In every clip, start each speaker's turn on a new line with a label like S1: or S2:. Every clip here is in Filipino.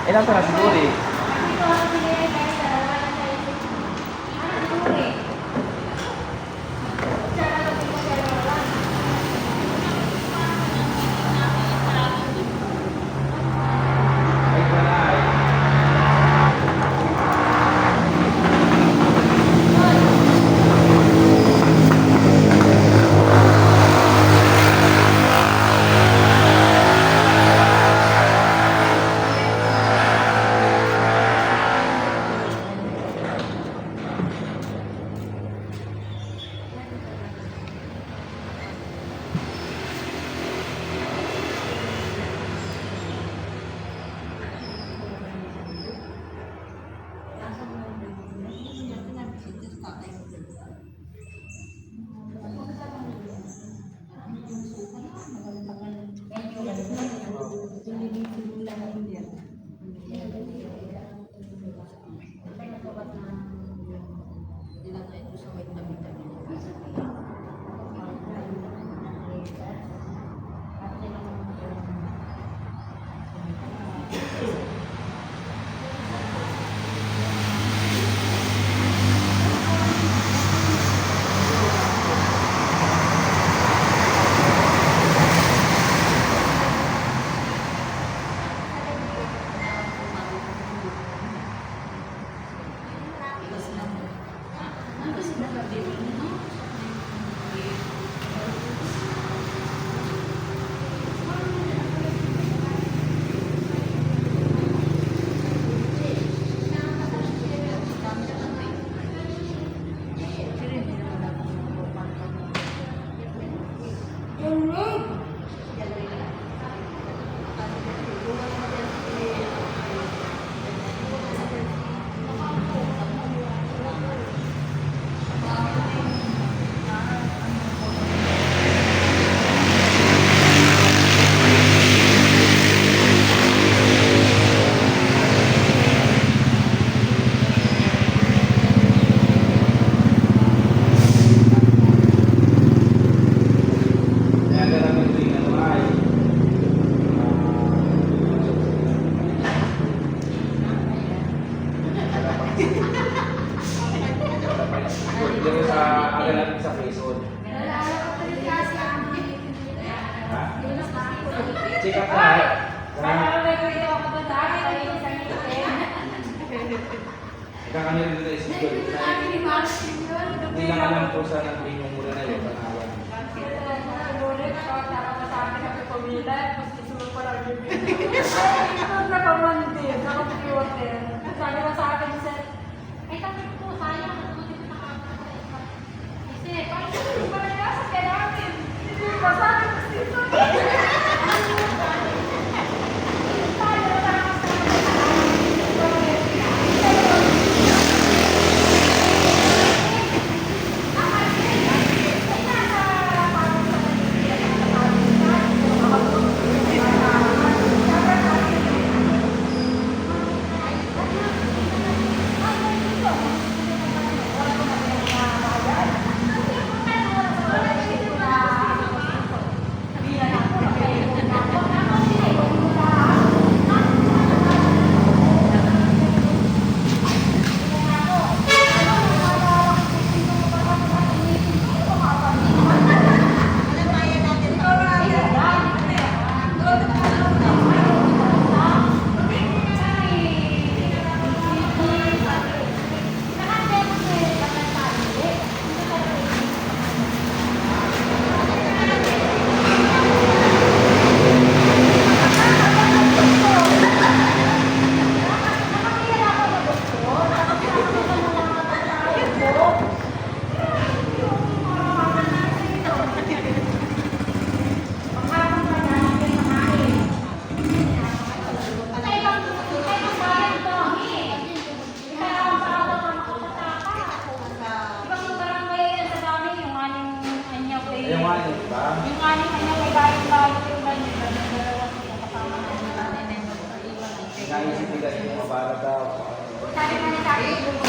S1: Eh, nasa na siguro eh. Dito sa aga natin sa Quezon. Ha? Check up na. Kakanil dito is good. Hindi lang alam po sa natin yung mula na yun.
S2: Sabi ko sa akin, ay tapos po, sayang. Kasi, parang hindi pa rin nasa kaya namin. Hindi pa sabi ko dito.
S1: Yung ano ba?
S2: Yung aning kanya may bayan-bayan yung ganyan. Dalawa sila kasama na nila.
S1: Naisip nila yung mga para daw.
S2: Sabi nga niya sa akin, yung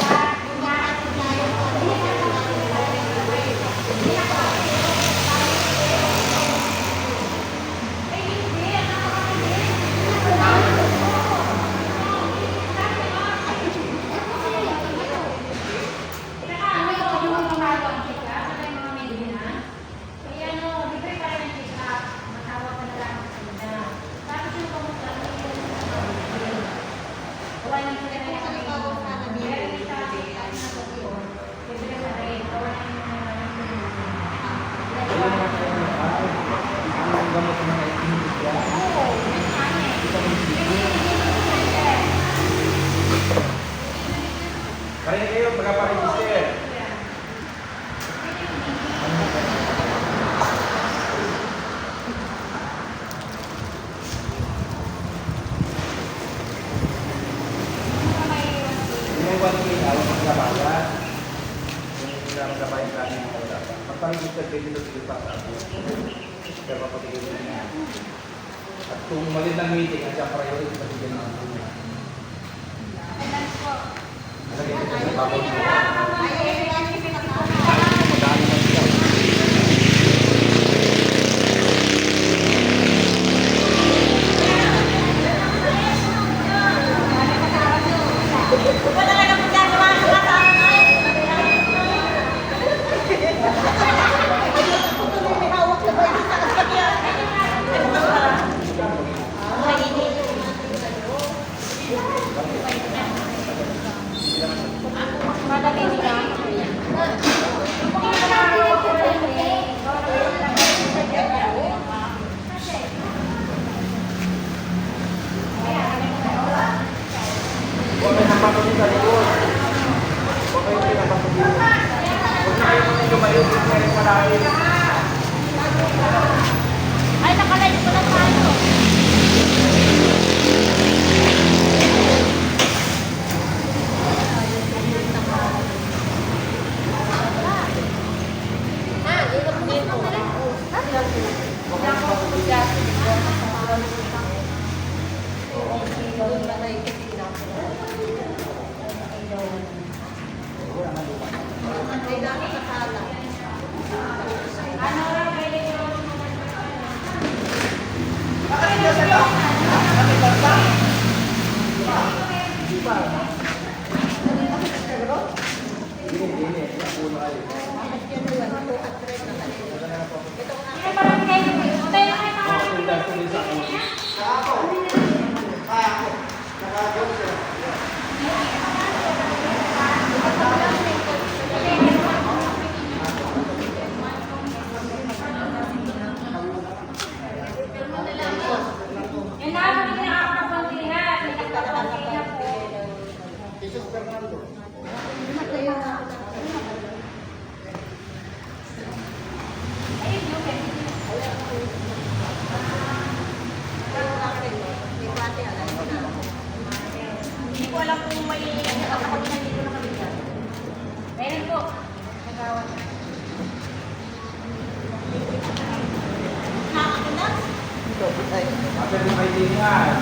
S2: naasip niya yung
S1: magabayan. Yung hindi na magabayan kami ng wala pa. Magpang-register kayo dito pa sa ako. Kaya papatigil din niya. At kung mali ng meeting, ang siya priority patigil ng ako. Nalagay ko sa babaw niya. Madali lang siya. Huwag kayo napapagin sa likod. Huwag kayo pinapapagin. Huwag na kayo lumayo din kayo marami.
S2: Ay, nakalayo ko na tayo. Yan na, hindi na ako kapuntihan. Hindi na kapuntihan po. Hindi ko alam kung may nakakapag na dito na kami dyan. Meron po. Nagawa na.
S1: After ng kaibigan.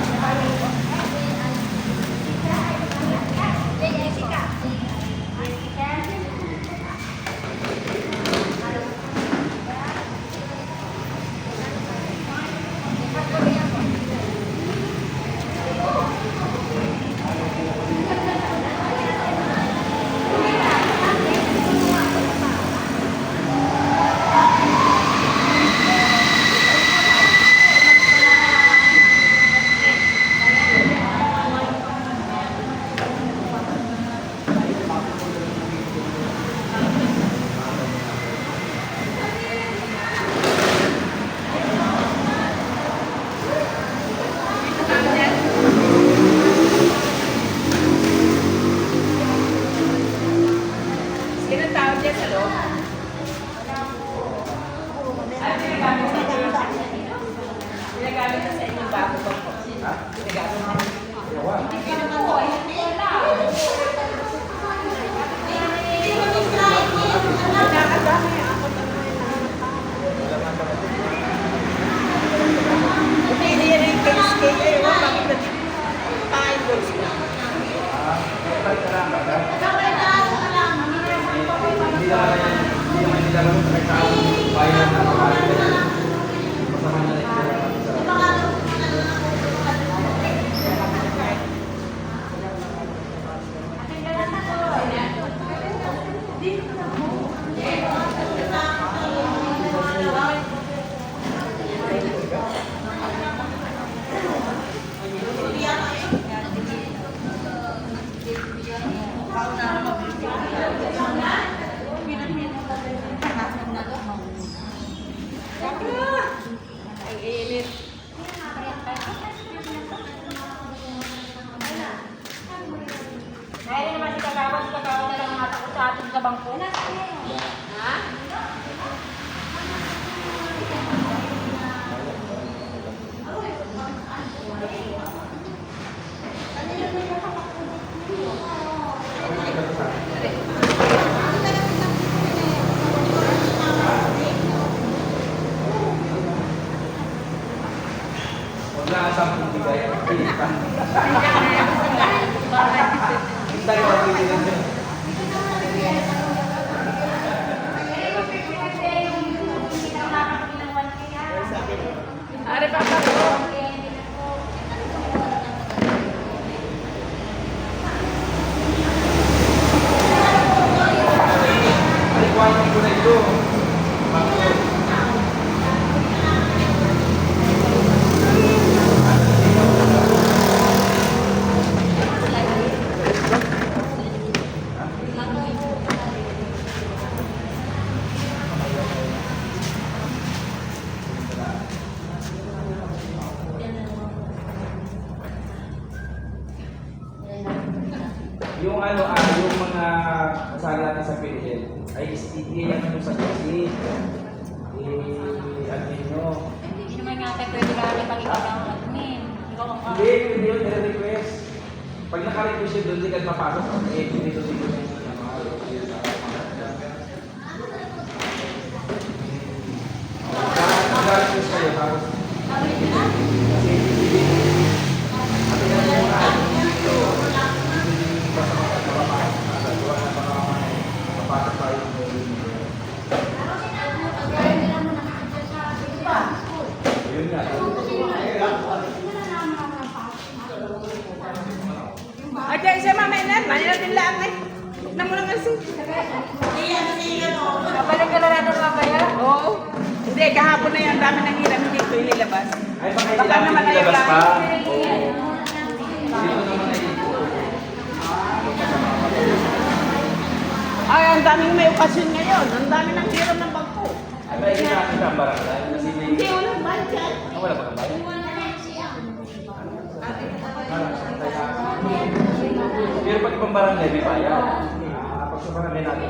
S2: Sinong tawag dyan sa loob? Ano ginagamit sa inyo? Ginagamit na sa inyo bago ba po?
S1: Ha?
S2: Ginagamit na.
S1: Gawa.
S2: Hindi naman po. Hindi wala. Nakadami ako hindi rin case eh. Bakit pa-invoice na?
S1: Balik ka lang, bata. Hindi naman nila lang sa kahit saan. Bayan na makalit ka na. Masama na rin sila natin sa
S2: Ay, init. Dahil naman si Kagawan na lang matakot sa atin sa bangko. Ha?
S1: Ano yung 10 bigay. Pilitan. Hindi tayo pagpilitan dyan.
S2: Are pa po.
S1: Alikuan ko na ito. Bakit? Yung ano, yung mga kasali natin sa PhilHealth ay STD yan ano sa kasi. Ano nyo?
S2: Hindi naman nga tayo pwede kami pag-ikaw ng admin. Ikaw ang
S1: Hindi, hindi yun, nire-request. Pag naka-request yun doon, hindi ka papasok. Dito yung naka-request kayo, tapos yun nga.
S3: Aja siya mamay na, manila din lang eh. Na mo lang kasi.
S2: Kapalik ka na natin mamaya.
S3: Oo. Hindi, kahapon na yan, dami nang hiram, hindi ko inilabas.
S1: Ay, baka
S3: Baka naman
S1: hindi
S3: ayaw
S1: labas
S3: lang.
S1: pa. Oo. Dito naman ay
S3: Ay, ang daming may okasyon ngayon. Ang dami nang hiram ng bangko.
S1: ay, may ginagawa ka ang barangay. Kasi may...
S3: Hindi, walang budget.
S1: Wala pa kang bayan? Pero pag ibang barangay, may bayan. Pag sa barangay natin,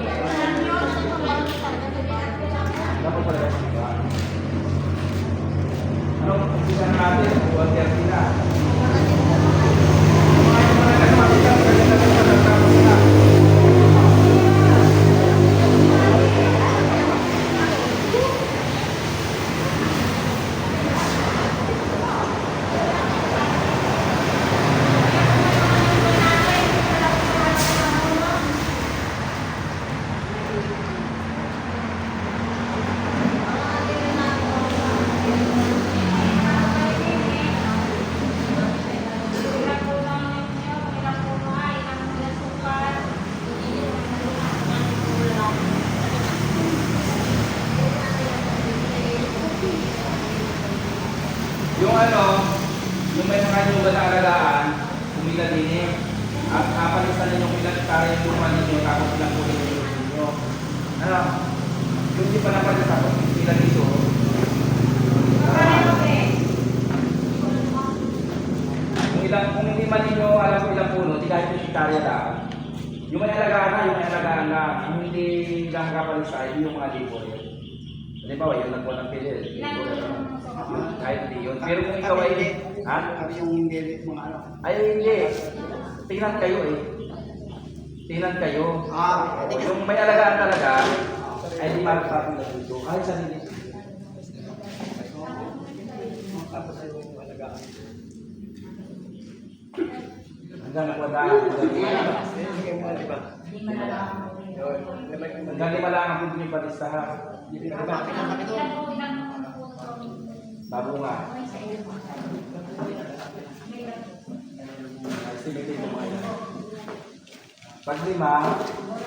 S1: dapat pala yung iba. Anong umpisa natin? 1:30 na. Yung ano, yung may mga lupa na alagaan, pumila din eh. At kapalitan ninyo kung ilang hektare yung lupa ninyo, tapos ilang kulit yung lupa ninyo. Ano? Yung di pa napalit tapos pila dito. Kung hindi man ninyo alam kung ilang puno, di kahit yung hektarya lang. Yung may alagaan na, yung may alagaan na. Yung hindi lang kapalisa, yun yung mga libo. Halimbawa, yun lang po ng PhilHealth. Kahit hindi yun. Pero kung ikaw ay... Ha?
S4: Kami yung hindi mga ano.
S1: Ay, hindi. Tingnan kayo eh. Tingnan kayo. Yung may alagaan talaga, ay di marapapin na dito. Kahit sa hindi.
S4: Tapos ay yung alagaan.
S1: Hanggang nakwadahan.
S4: Sige mo, di ba?
S1: Hanggang lima lang ang pwede nyo palistahan.
S4: Hindi na ba?
S1: Bago nga. Estimate mo mga yan. Pag lima,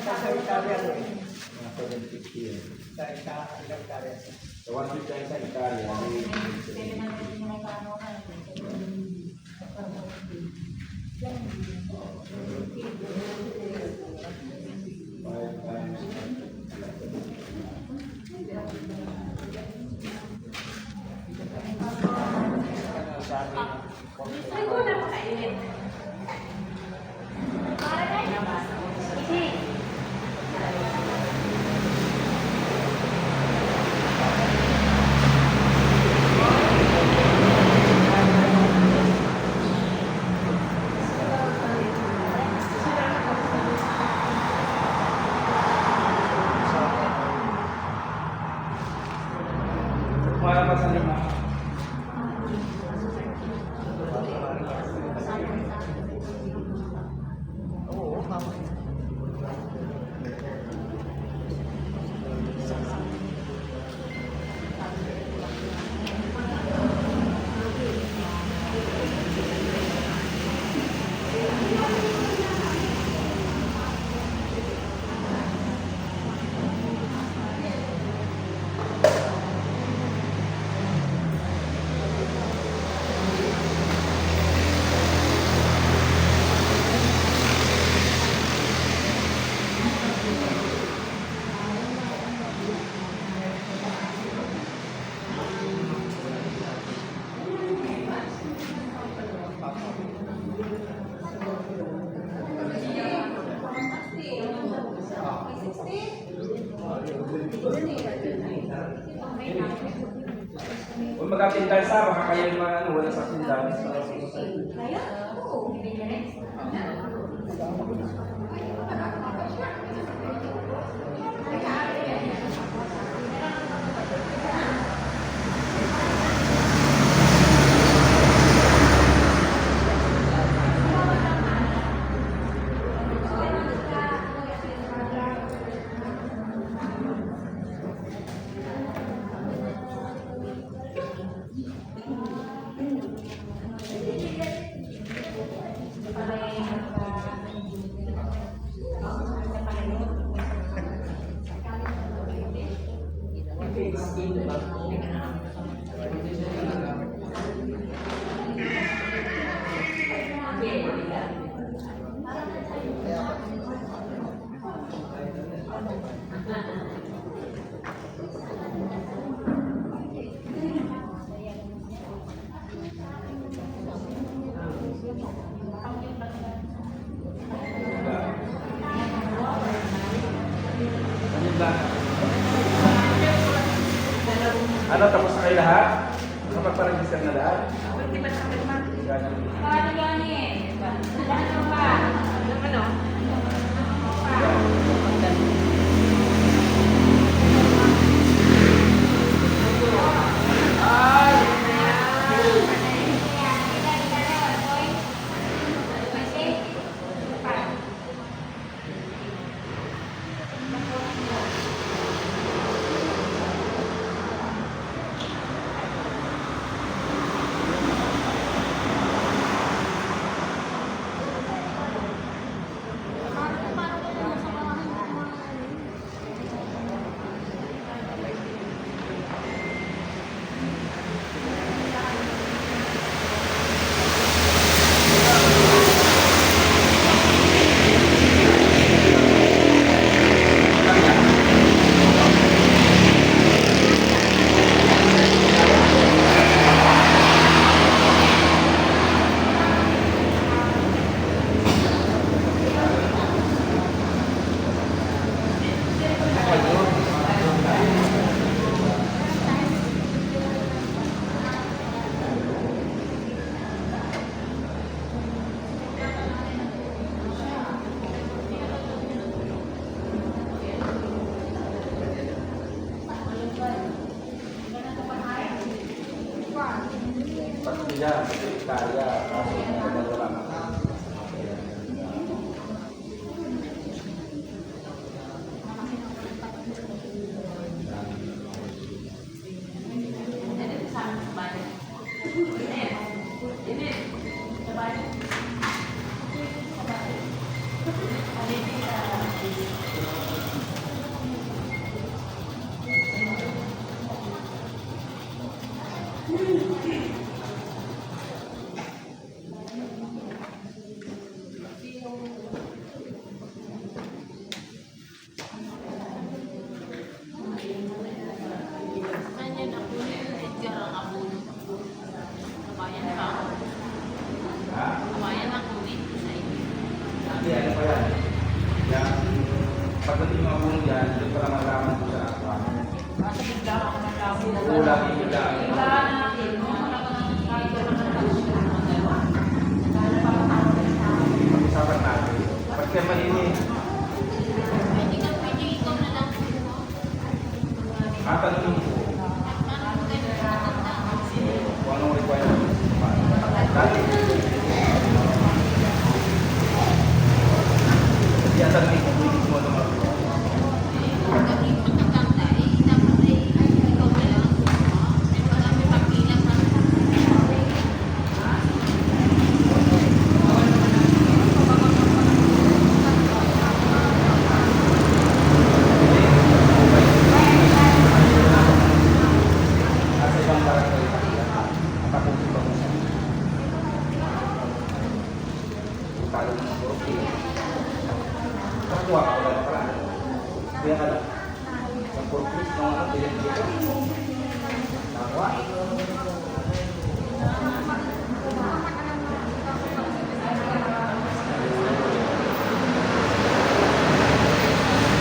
S4: Sa Italia, ano eh?
S1: mga 750 yun.
S4: Sa Italia.
S1: So 150 tayo sa Italia. Five times.
S2: Ay, ko na makainit. Para na yun. Isi.
S1: Wala pa sa lima. Kung magkatindal sa, baka kayo yung mga ano, wala sa tindal.
S2: Kaya? Oo.
S1: Ano, tapos na kayo lahat? Nakapag-register na lahat?
S3: Hindi ba sa kalma?
S1: Ganyan.
S2: Paano gani eh? Paano pa?
S3: Ano?
S1: Pastilla, Italia, wala na. Ha? Hindi, ano pa yan? Yan. Pagdating mga buong yan, hindi pa lang malaman ko sa ako. Kulang yung bigla. Pag-usapan natin. Pag kayo malinis, tatanungin ko kung anong requirement. Dati, tatanungin ko kung hindi mo naman. Nasa ibang barangay, nakapusin ba mo siya? Talo mo ng burok. Nakakuha ka wala pala. Kaya ka lang. Ang purpose ng ano, bilhin dito. Nakakuha.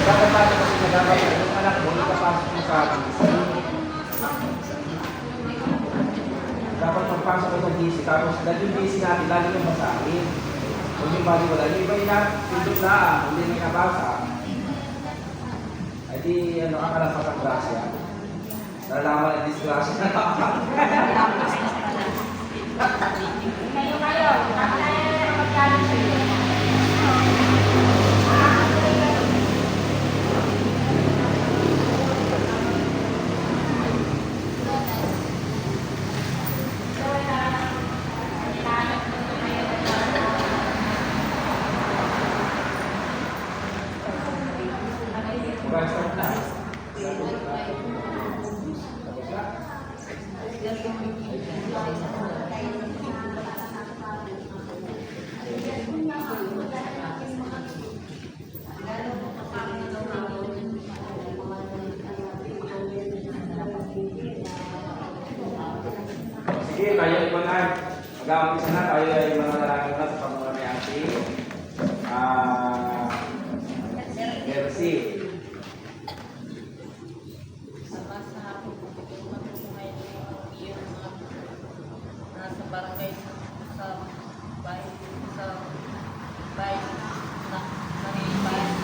S1: Bakit tayo kasi nagagawa yung anak mo, nakapasok mo sa akin. PC natin, lagi yung basahin. Huwag yung bali wala. Yung iba pindot na, hindi na nabasa. Ay di, ano, akala pa kang grasya. Nalalaman ang disgrasya na
S2: Ngayon kayo, tapos na yung mag-challenge sa'yo.
S1: Mag-start na. Tapos na. Sige, tayo ibanan. Mag-aampisa na tayo ay mga lalaki na sa mga may ating Mercy.
S5: Nasa barangay sa bahay sa bahay na nangyayari.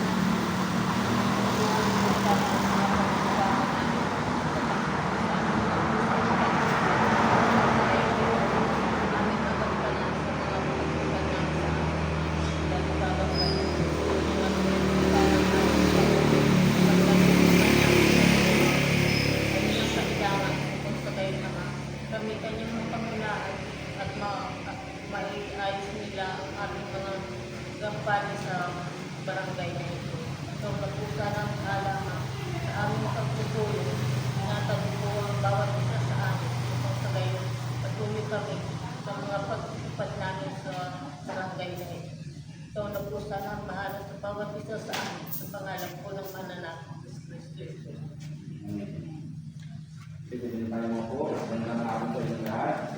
S5: Kami kanyang pangunahan at maiayos nila ang ating mga gampani sa barangay na ito. So, napusa ng alaman sa aming pagtutulong, tinatago po ang bawat isa sa amin upang sa gayon patuloy kami sa mga pagtutupad namin sa barangay na ito. So, napusa ng mahala sa bawat isa sa amin sa pangalan po ng mananak, Kristo.
S1: Sige din tayo mo po. Magandang araw po yung lahat.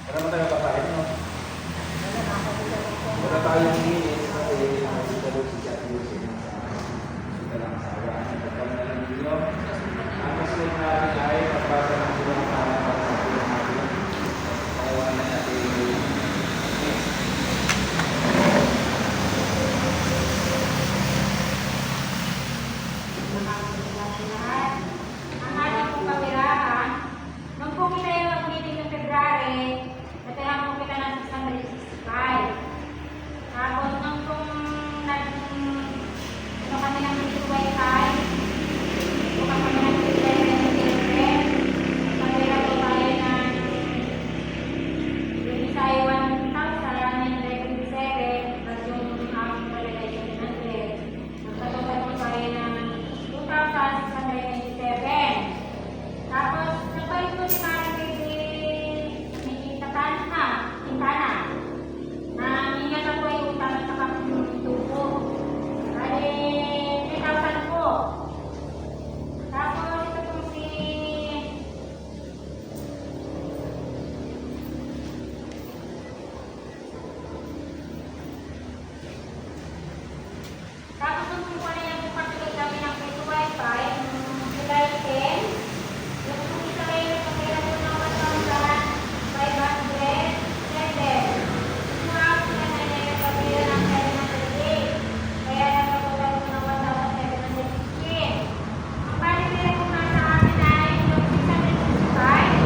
S1: Para mo tayo papahin, no? Wala tayong minis kasi nakasita doon si Jack Wilson sa lang asawa. Pagkama na lang ninyo. Ang kasunod natin ay magbasa ng silang para sa tulong natin. Payawan na natin
S2: Ang ating pong pamirahan, nung po kita yung mag-meeting ng February, natahan po kita ng 665. Tapos nung pong kami ng wifi, kung kami ng internet, pamira po tayo ng yung isa ay 1,927, at yung aming palagay 700. Magkatotal po tayo ng 2,697. Tapos, nagpalit ko si Mari may Quintana, na minyan na po yung utang at saka tubo. Bali, 3,000 po. Tapos, ito po si tapos nung po na yung pagkakit kami ng free to wifi, July 10, yung po isa kayo nagpapira po ng 1,507. Mga po na nagpapira ng 708. Kaya nagpapira po ng 1,716. Ang palipira po nga sa amin ay yung 665.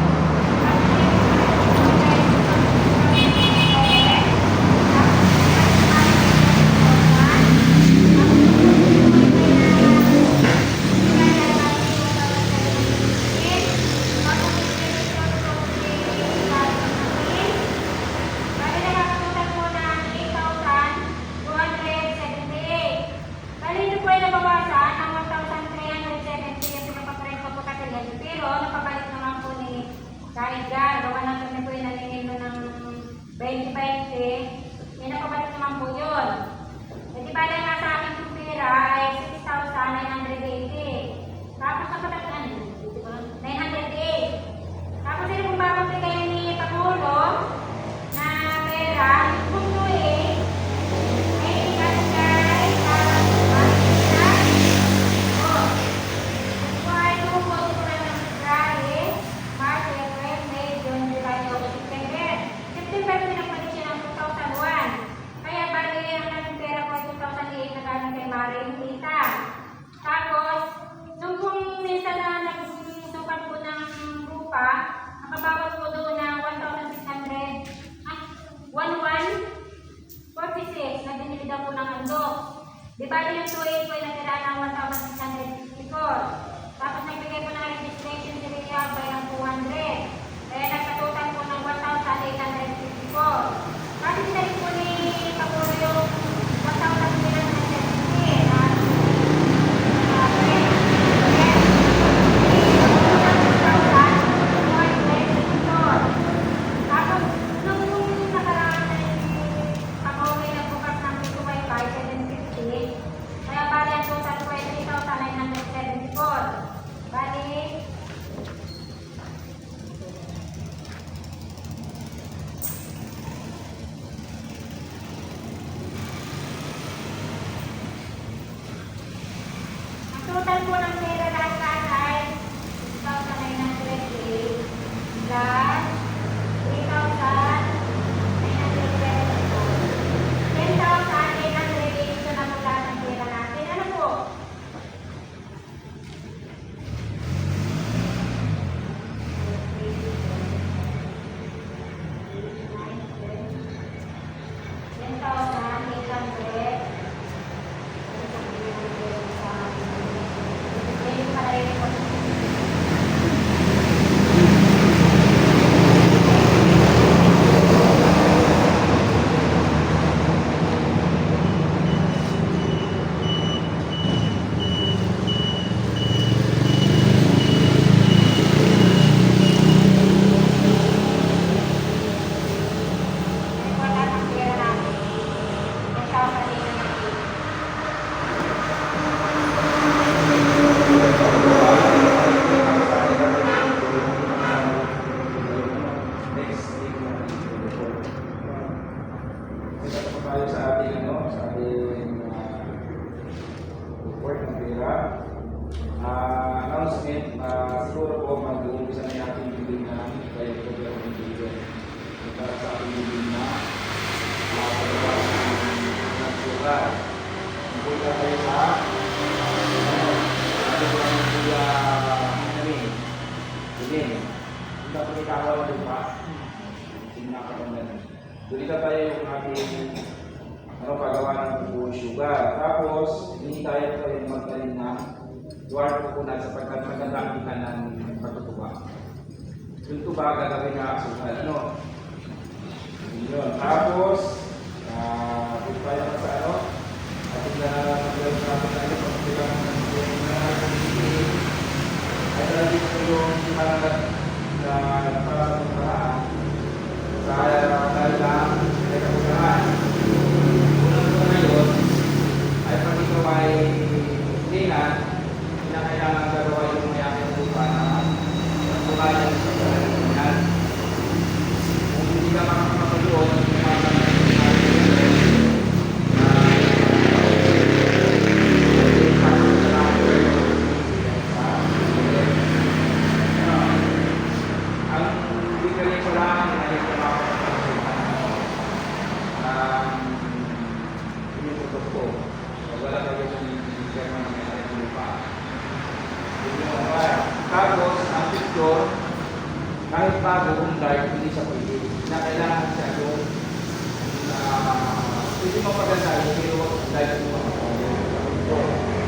S2: Pero napabalik naman po ni Kaiga, gawa ng kami po yung naningin mo ng 2020, napabalik naman po yun. E di bala nga sa akin yung pera ay 6,980. Tapos napabalik 908. Tapos yun kung babagay kayo ni Pangulo na pera, kung tuloy, ay ikasay, parang o, kung ay tumupo ko na ng February, lupa, nakabawas po doon ng 1,600, 1,146 na binili daw po ng handog. Di ba yung 2,800 po ay natira ng 1,654. Tapos nagbigay po ng registration si Riyadh by ng 200. Kaya nagkatutan po ng 1,854. Kasi sinali po ni Pagulo yung 1,770 na tapos, nung nakaraan na Pagulo na bukas ng P2Y 750, kaya bali ang total po ay 3,974. Bali, ang total po ng pera lahat ay 6,928 plus 3,974. 10,880 na po lahat ng pera natin. Ano po?
S1: Next week na ito pa tayo sa ating report ng pera. Announcement, siguro po mag-uumpisa na yung ating building na kaya ito po yung building. Para sa ating building na pagkakas ng sugar. Punta tayo sa ating mga kuya namin. Punta po ni Kawa na lupa. Dulita tayo yung ating paggawa ng buong sugar. Tapos, hindi tayo magtanim ng dwarf coconut sapagkat magandang kita ng pagtutuba. Yung tuba gagawin na sugar. Yun. Tapos, dito tayo sa ating nagawin natin tayo pagkilang ng ay talagang ito yung simangat na para sa paraan. Saya dalam kemudahan. Unang ngayon ay pag ito ay linan, kinakailangan gagawa yung may aking lupa na pagkukayan sa pagkakalinan. Kung hindi ka makakapagod, tapos, ang picture, kahit bago kung dark, hindi siya pwede. Na kailangan siya doon. Pwede mo paganda, pero dark mo pa.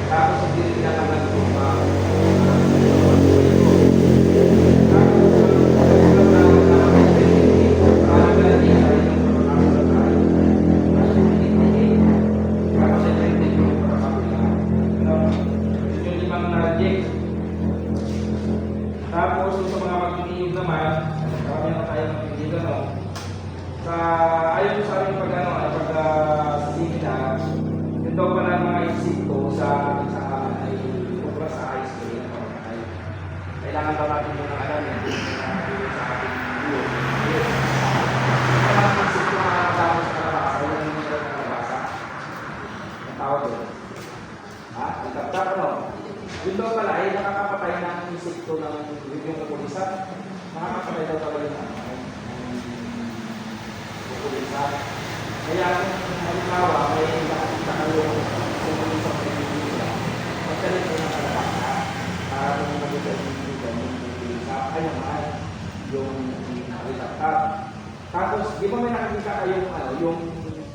S1: Tapos, hindi rin tinatanggal ito pa. Tapos, sa mga magtitiyog naman, marami na tayo magtitiyog sa ayon sa aming pag-seminar, yun daw pala ang mga insekto sa ating sakaman ay kubra sa ice cream na pagkain. Kailangan daw natin muna alam yun sa ating view. Sa mga insekto na nakatapos sa kalabasa, yun ang mga kalabasa. Ang tawag doon. Itaptak yun daw pala ay nakakapatay ng insekto ng yung kukulisan. Nakakapatay daw pala yun ng kukulisan. Kaya kung halimbawa may nakakita kayo sa kukulisan ng kukulisan, magkalit ko ng kalabasa para kung magkita yung kukulisan. ayun ay yung retactap. Tapos, di ba may nakikita kayong yung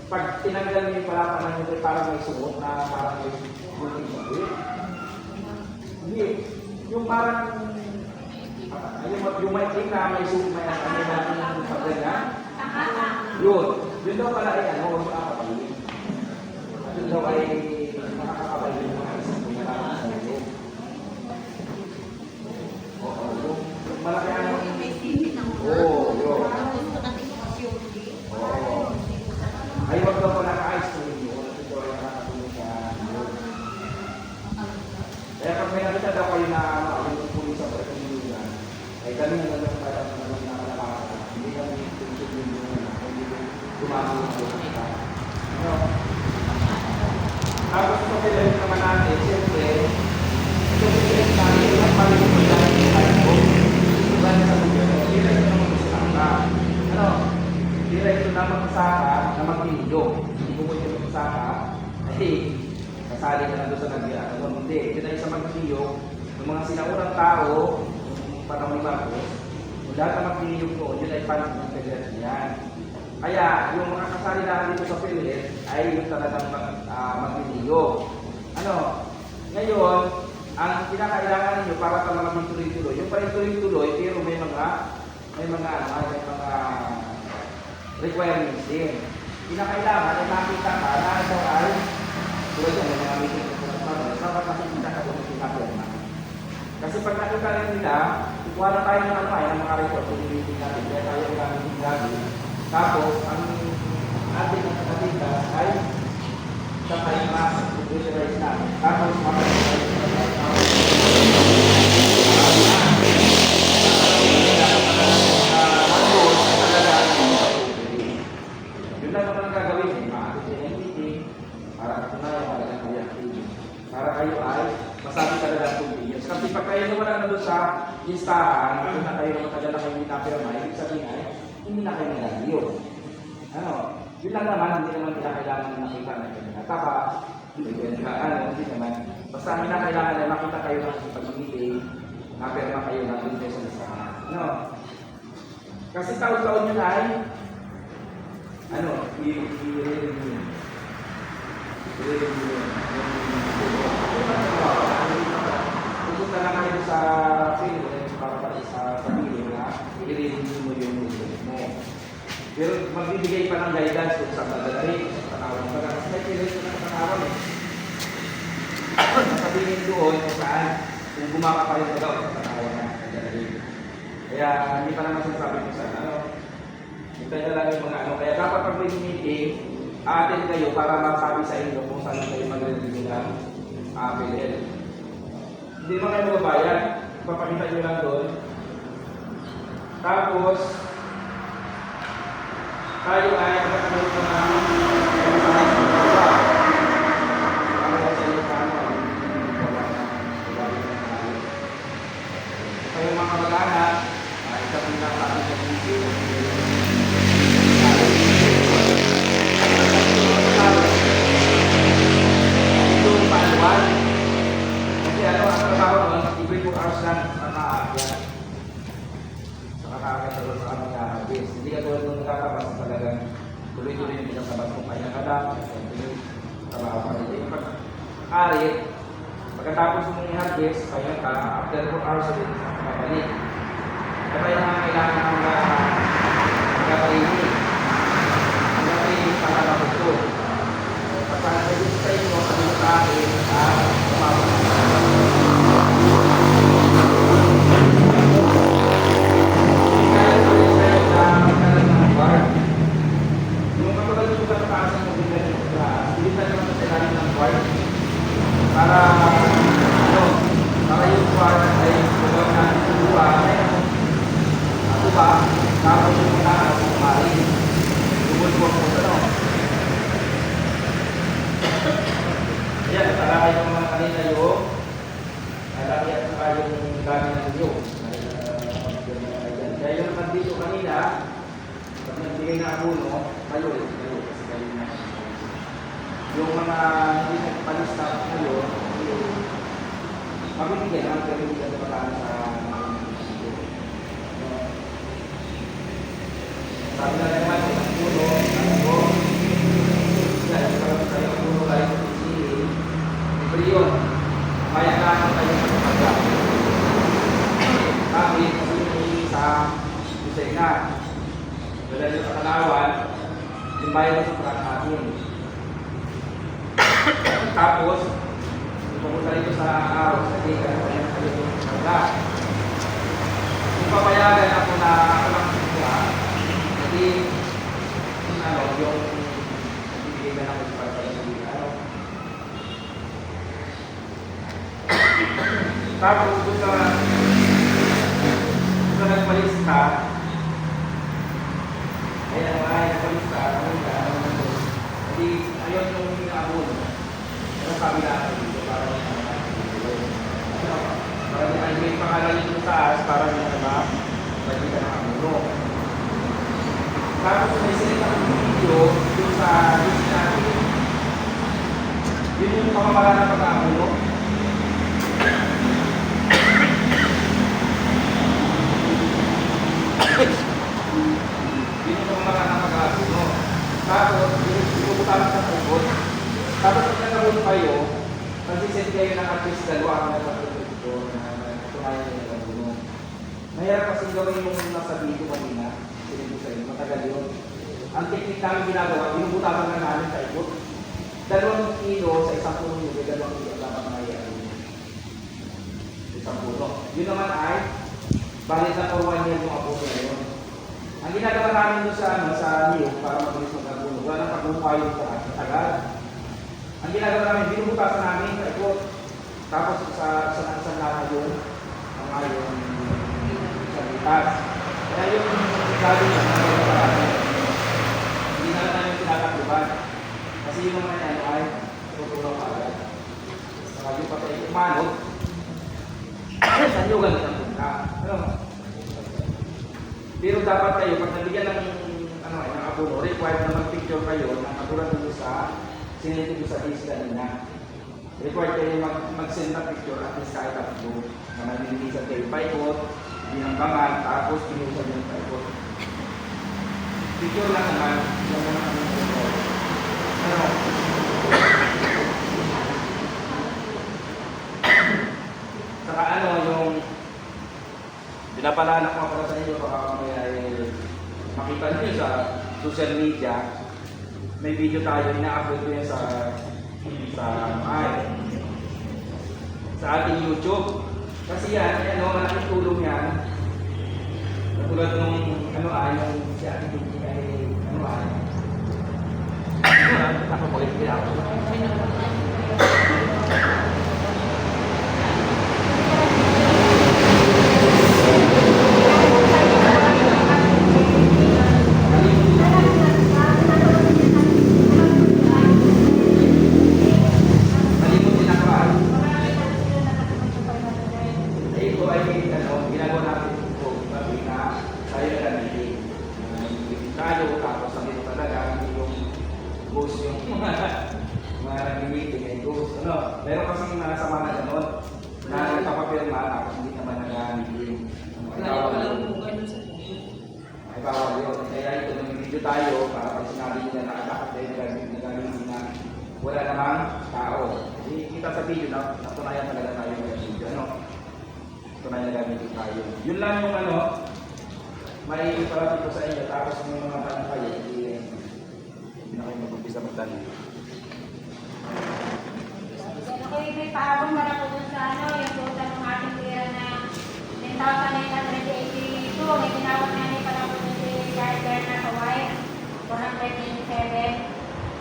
S1: pag tinanggal niyo yung palapanan nyo, parang may suot na parang may buti-buti? Hindi. Yung parang yung may itim na may suot, may natin pagdagan. Yun daw pala ay huwag makakapagin. Yun daw ay makakapagin yung mga isang pinalaman sa iyo. Oo, yung malaki ang oo, yun. Oo. Ay, wag daw pala ka-ice cream yun. Ito ay nakakatulong sa yun. Kaya pag may nakita daw kayo na yung pulis sa pagkakuligan, ay kami na lang tayo ang nakalakaka. Hindi kami tuntun yung hindi dumami yung kita. Tapos ito pinahit naman natin, siyempre, ito pinahit natin ang palimutan natin yung tayo ko. Diba sa gobyerno, hindi rin ito naman masaka. Hindi rin ito naman masaka na mag-video. Hindi ko ito masaka, ay kasali ka na doon sa nagyan. Hindi, ito ay sa mag-video, yung mga sinaunang tao, yung panahon ni Marcos, yung lahat na mag-video ko, yun ay panig ng federation yan. Kaya, yung mga kasalihan dito sa Philippines ay yung talagang mag-video. Ngayon, ang kinakailangan ninyo para sa mga tuloy-tuloy, yung pa tuloy-tuloy, pero may mga requirements din. Kinakailangan ay makita ka na ito ay tulad yan, mga meeting ko dapat nakikita ka kung kinakailangan. Kasi pag nakita rin nila, kukuha na tayo ng mga report kung meeting natin, kaya tayo kailangan gagawin. Tapos, ang ating nakikita ay sa time mass, visualize natin. Tapos, yun lang naman ang gagawin. Maaari sa NPT para katunayan talaga kayo activity. Para kayo ay masabi talaga ang 2 years. Kasi pag kayo naman na doon sa listahan, kung na kayo naman tagal na kayo hindi napirma, ibig sabihin ay hindi na kayo nagaliyo. Yun lang naman, hindi naman nila kailangan na makita na kayo natapa. Hindi naman. Basta nila kailangan na makita kayo ng pag-meeting, napirma kayo na doon sa listahan. Kasi taon-taon yun ay i-review. Pupunta lang kayo sa Philippines para sa sarili na i-review mo yung movement mo. Pero magbibigay pa ng guidance kung saan dadalhin, sa katawan pa. Kasi may pilit na sa katawan eh. Sabihin doon kung saan, kung gumaka pa rin daw sa katawan na dadalhin. Kaya hindi pa naman sinasabi kung saan. Hintay na lang yung mga Kaya dapat pag may meeting, attend kayo para masabi sa inyo kung saan kayo mag-review ng PhilHealth. Hindi naman kayo magbabayad. Papakita nyo lang doon. Tapos, tayo ay magkakaroon ko ng kayo mga kamag-anak, isa po na sa ating pag-ibig. Ito yung paanuan. Kasi ang trabaho nun, mag-ibig 4 hours lang sa kaagyan. Sa kakakasalo sa aming habis. Hindi ka tulad nung nakakabas talagang tuloy-tuloy yung pinasabas kung kanyang alam. Tuloy trabaho pa rin. Yung pag-arit, pagkatapos mong i-habis, kaya ka, after 4 hours ulit, mabalik. Kaya nga kailangan ng mag-training. Mag-training para matuto. Pagka nag-training sa inyo, sabi sa akin, para yung kuwan ay gawin natin tuwa tapos yung mga kumain lumulubog po sa para kayo mga kanina yung lalaki at saka yung gamit ng iyo kaya yung naman dito kanina pag nagbigay na abuno kayo kasi kayo na yung mga hindi nagpalista ngayon, mabibigyan ang pagkakita sa pagkaan sa Sabi na naman, ang puno, ang po, dahil kayo ang puno kayo sa PCA, libre yun. Kaya ka tayo sa kapagod. Bakit? Kasi yung sa Lusena, wala yung Katanawan, yung bayan sa truck natin. Tapos, pumunta rito sa araw, sa Liga, kaya kayo yung kapagod. Kung papayagan ako na ako lang siya, hindi yung bibigay na ako para sa Liga. Tapos kung sa nagpalista, ayan ang ay nagpalista, hindi, ayun yung hinaabon. Ano sabi natin dito, para may pangalan yung taas, para may pwede ka nakamuno. Tapos may sinita ng video, yung sa list natin, yun yung pamamaraan ng pagkakamuno. Yun yung mga nakakasuno. Tapos, inubutan sa tubod. Tapos, pag nagkaroon kayo, magsisend kayo ng at least dalawa ang nagpapagod na tumayan yung nagkaroon. Mayroon kasi gawin yung nasa video kanina, sinipo sa inyo, matagal yun. Ang teknik namin ginagawa, inubutan na namin sa ikot. 2 kilo sa isang puno nyo, 2 kilo dapat mayroon. Isang puno. Yun naman ay, balik na for 1 year yung abuso na yun. Ang ginagawa namin doon sa niyog para mabilis magkagulo, wala nang pagmukha yung tagal. Ang ginagawa namin, binubutasan namin sa ikot. Tapos sa lahat yun, ang ayon sa litas. Kaya yung gabi na hindi na namin tinatakluban. Kasi yung mga yan ay tutulong ka agad. Saka yung patay yung manod, sa niyog ang punta. Pero dapat kayo, pag nabigyan ng abono, required na mag-picture kayo ng katulad nyo sa sinilito nyo sa list kanina. Required kayo mag-send na picture at least kahit tatlo na nalilisan kayo paikot, binangbangan, tapos pinusan yung paikot. Picture lang naman, yung mga saka yung pinapalanak ko para sa inyo, baka mamaya makita nyo sa social media, may video tayo, ina-upload ko yan sa ating YouTube. Kasi yan, malaking tulong yan. Katulad nung yung si ating video ay ako po yung ginagawa natin ito, sabi na tayo na gamitin. Tayo, tapos sabi mo talaga, hindi yung ghost yung mga nag-meeting ay ghost. Meron kasing nasama na gano'n, na nagpapapirma, tapos hindi naman nag-meeting. Ay bawal yun. Kaya ito, nag-video tayo, para pag sinabi nila na dapat tayo nag-gamitin na wala namang tao. Kita sa video na natunayan talaga tayo mag-video. Tunayan na gamitin tayo. Yun lang yung may parati ko sa inyo, tapos may mga tanong kayo, hindi na kayo mag-umpisa magtanong.
S2: Ako yung paabong na po dun sa yung total ng ating pera na 10,982. May tinawag namin para po dun si Gardner na Hawaii, 427.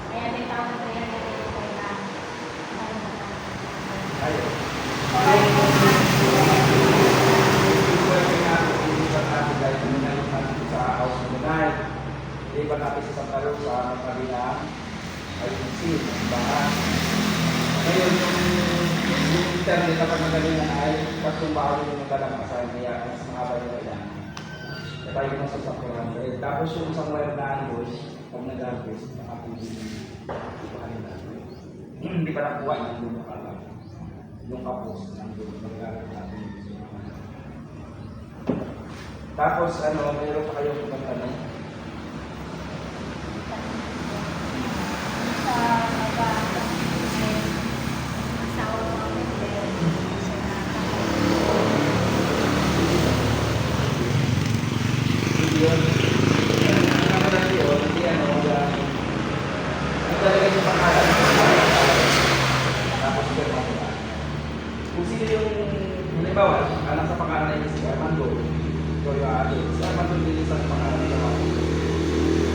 S2: Kaya 10,382 na.
S1: Tayo. Sa house of the night, iba natin sa Santa Rosa, kabilang IPC, bahan. Ngayon, yung internet na pagmagalingan ay tatlong bahay yung magalang asahin niya mas mahaba yung kailangan. Kaya tayo nasa sa 400. Tapos yung isang wire na andos, pag nag-harvest, nakapuli hindi pa nakuha yung doon nakalang. Yung kapos, nandun, magalang natin. Tapos, mayroon pa kayong pagtanong. natin. Siya matulili sa pangalan ng mga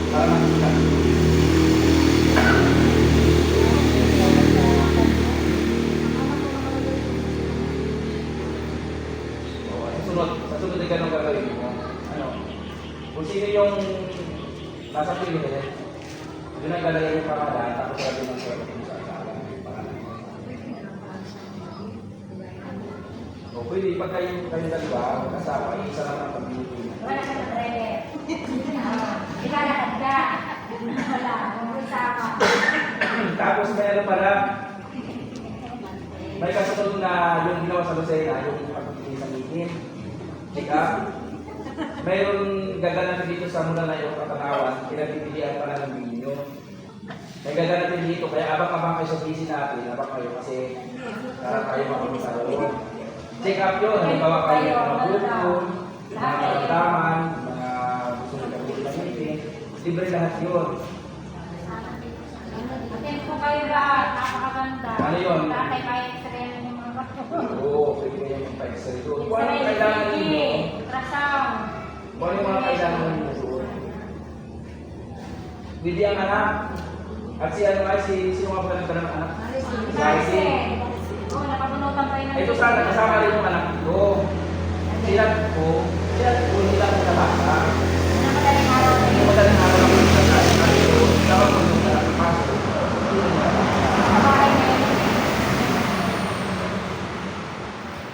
S1: para makita. Sa sunod ay ganun gagawin mo. Ano? Kung sino yung nasa pilit, yun ang galagay yung pangalan, tapos sabi ng sir kung saan yung pangalan. O pwede, pag kayo dalawa, kasama, isa lang ang pag-ibig.
S2: Wala ka na driver. Ilalakad ka. Wala, kung sama.
S1: Tapos meron pala, may kasunod na yung ginawa sa Lucena, yung pag-ibig sa ngipin. Check up. Mayroon gaganapin dito sa mula na yung katanawan, pinagpipilian pala ng binyo. May gaganapin dito, kaya abang-abang kayo sa busy natin, abang kayo kasi para tayo makamit sa loob. Check up yun, halimbawa kayo ng mga bukol, mga karamdaman, mga gusto nyo gamitin ng ngipin, libre lahat yun.
S2: Attend po kayo lahat. Napakaganda.
S1: Ano yun?
S2: Tatay kaya x-ray yung mga bato.
S1: Oo, pwede kayo yung pa-extra doon. Kung ano yung kailangan ninyo,
S2: Ultrasound.
S1: kung ano yung mga kailangan ninyo doon. Hindi ang anak. At si ano ay, sino nga pala ng anak? Si
S2: Oo, napabunutan kayo ng...
S1: ito sana, kasama rin yung anak ko. Sila po nila ko sa bata.
S2: Ano madaling araw na
S1: Yung
S2: yun?
S1: madaling araw lang ko sa bata. Pero, dapat ko yung anak ko pasok.
S2: Kabahay na yun.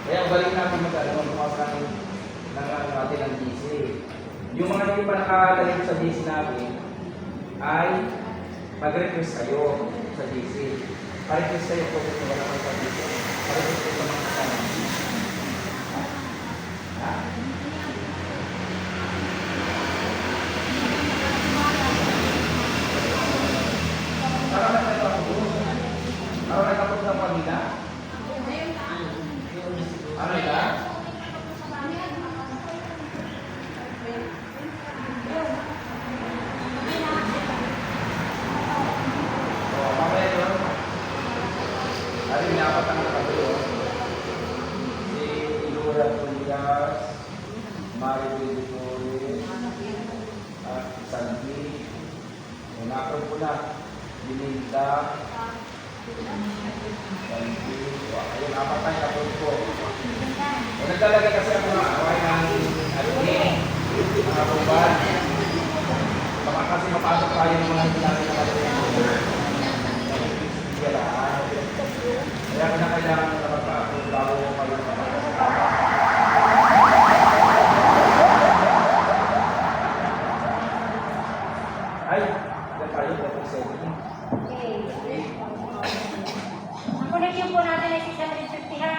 S1: Kaya ang galing natin magkano, bukas natin ng ano natin ng GC. Yung mga hindi pa nakagaling sa GC natin, ay mag-request kayo sa GC. Pa-request kayo kung gusto wala kayo sa GC. Pa-request kayo sa mga kasama. Ha? Para nagtatapos. Para nagtatapos ng pamilya. Ano ito? Oh, mamaya doon. Hari may apat ang nakatulo. Si Ilura Pulias, Maribel Vitore, at Sandy. Unakon ko na. Bininta. Sandy. Ayun, apat ang nakatulo ko. Nagtalagay kasi ako ng away ng mga ruban. Baka kasi mapasok tayo ng mga hindi natin nakalimutan. Kaya kinakailangan na nakapagpapos bago kayo makapagpapos. Ay, yan tayo, dapat setting.
S2: Okay. Ang connection po natin ay 650 ha.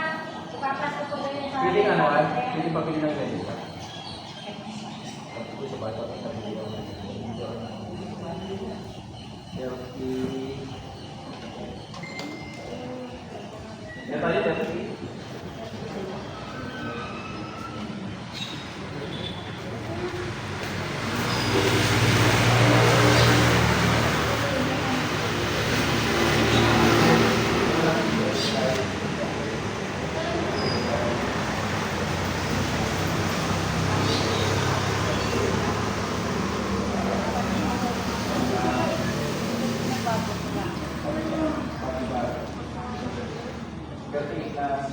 S2: Ipaplas ko po doon sa...
S1: Pwede ano ay, pwede pabili ng ganito. Ito sa bata, yan tayo, 30. Kasi na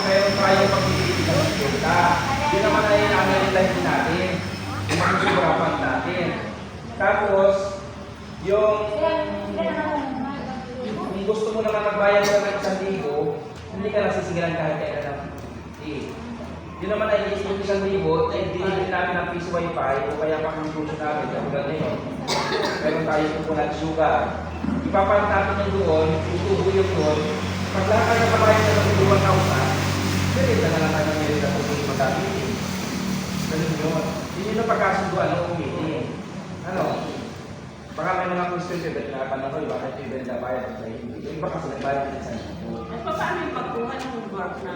S1: meron tayo pag-ibig ng kita. Yun naman ay ang-realize natin. Yung mag-subrapan natin. Tapos, yung kung gusto mo naman magbayad ka ng 1,000, hindi ka nasisigilan kahit kailan ng yun naman ay yung 1,000 ay dinigil namin ng piso wifi o kaya pang-inclusion namin. Kapag ngayon, meron tayo pupunat sugar. Ipapalit natin yung doon, tutubo yung doon. Pag lahat tayo nakabayad sa mga 2,000, pwede na lang tayo ng meron na tutuloy magkakit. Ganun yun. Yun yung pagkasunduan ng meeting. Ano? Baka may mga question sa na panahon, bakit yung benda bayad at hindi. Yung iba kasi nagbayad din sa inyo.
S3: At paano yung pagkuha ng work na...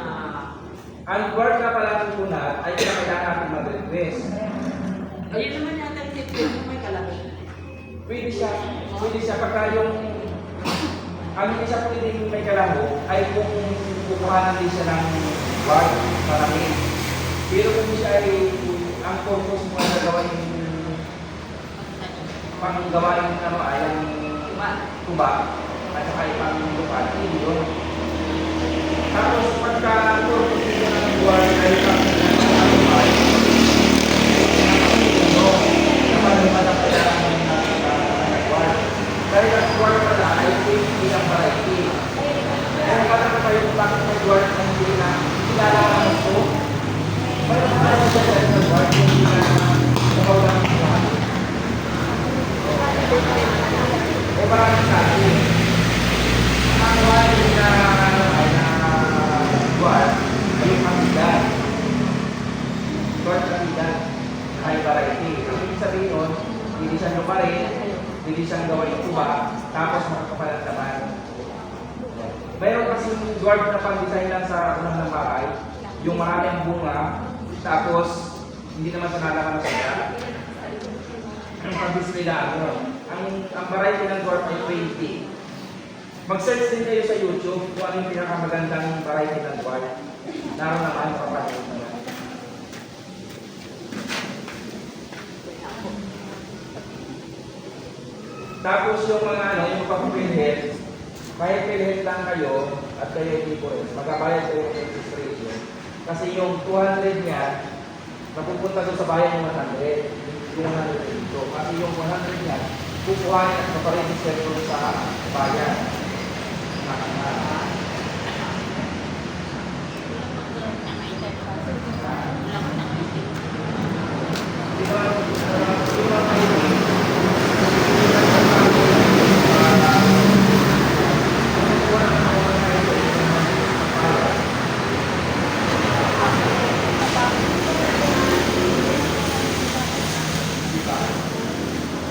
S1: Ang work na pala ng punat ay kailangan natin mag-request.
S3: Ayun naman yata yung tip yung may kalaki.
S1: Pwede siya pagka yung ang hindi siya pwedeng may kalaho ay kung kukuhanan din siya ng work para rin. Pero kung siya ay ang purpose mo na gawin panggawa ng ano ay ang tuba at saka ipang lupa, hindi yun. Tapos pagka purpose nito ng work ay ipang lupa ay dahil ang work pala ay safety ang variety. Kung pala ko kayo bakit may work na hindi na kilala ka ng ito, mayroon pa rin siya sa work na hindi na nakawala ng siya. O marami sa atin. Ang work na work ay yung kandidat. Work kandidat ay variety. Ang ibig sabihin nun, hindi siya lumarin, hindi siyang gawin yung tuba, tapos makakapalat naman. Mayroon kasi yung dwarf na pang-design lang sa unang ng bahay, yung maraming bunga, tapos hindi naman sa nalaman sa kanya. Ang pang-display lang. Ang variety ng dwarf ay 20. Mag-search din kayo sa YouTube kung ano yung pinakamagandang variety ng dwarf. Naroon naman kapatid naman. Tapos yung mga yung pag-PhilHealth, kahit PhilHealth lang kayo at kayo different, magkabayad kayo ng registration. Kasi yung 200 niya, napupunta doon sa bayan yung 100. Yung 100 dito. Kasi yung 100 niya, kukuhanin at maparegister doon sa bayan.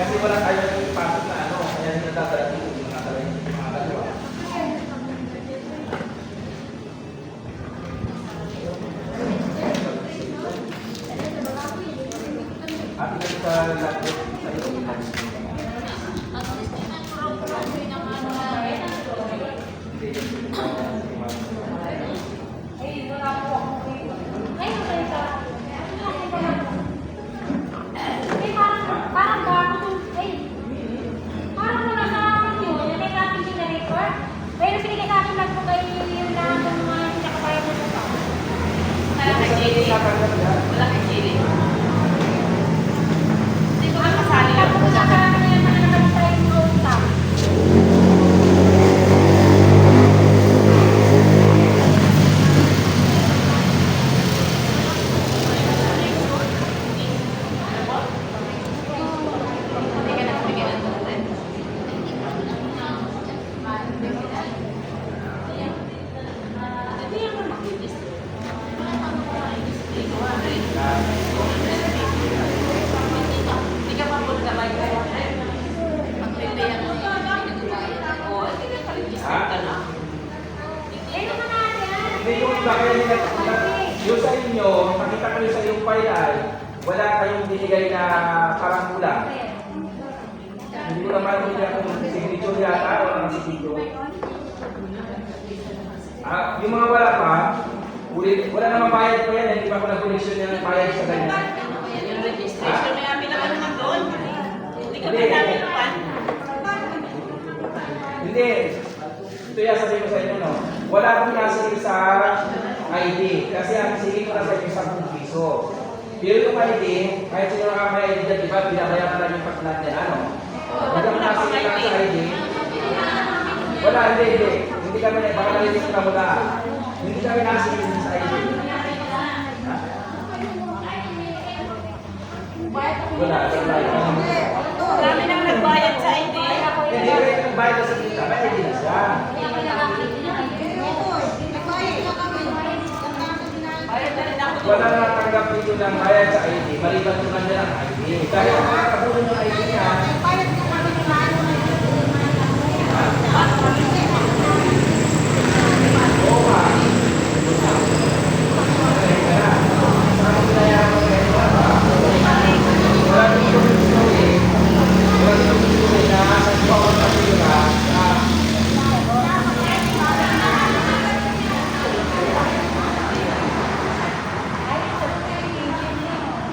S1: Kasi wala tayong ipasok na kaya hindi natatalag yung mga dalawa. At ito sa laptop sa iyo.
S3: Wala kang chili. Hindi ko lang masali lang po sa akin. Hindi ka pa po nagabay ka.
S1: Hindi yung iba kayo yung sa inyo, makita kayo sa iyong file ay wala kayong binigay na parang kulang. Hindi ko naman kung signature yata o ang signature. Yung mga wala pa, wala namang bayad pa yan, hindi pa ako nag-connection yan ng bayad sa ganyan.
S3: Yung registration, may amin naman naman doon. Hindi ka ba namin naman?
S1: Hindi. Ito yung sabihin ko sa inyo, no? Wala akong kasi sa ID. piso. Pero yung ID, kahit sino nakaka-ID dyan, di ba, binabayaran na yung pagkalan niya, ano? Hindi ako nasili lang sa ID. Wala, hindi. Hindi kami, baka nalilis na mula. Hindi kami nasili sa ID. Ha? Wala.
S3: Marami nang nagbayad sa ID.
S1: Hindi kayo nagbayad sa kita, may ID na siya.
S3: Bayad na rin ako.
S1: Wala natanggap dito ng bayad sa ID, maliban ko man ang ID. Dahil ang makakabulong yung ID niya, oo nga. Saan ang binayaran mo ngayon? Wala dito yung story. Wala dito yung story na sa bawat kapira na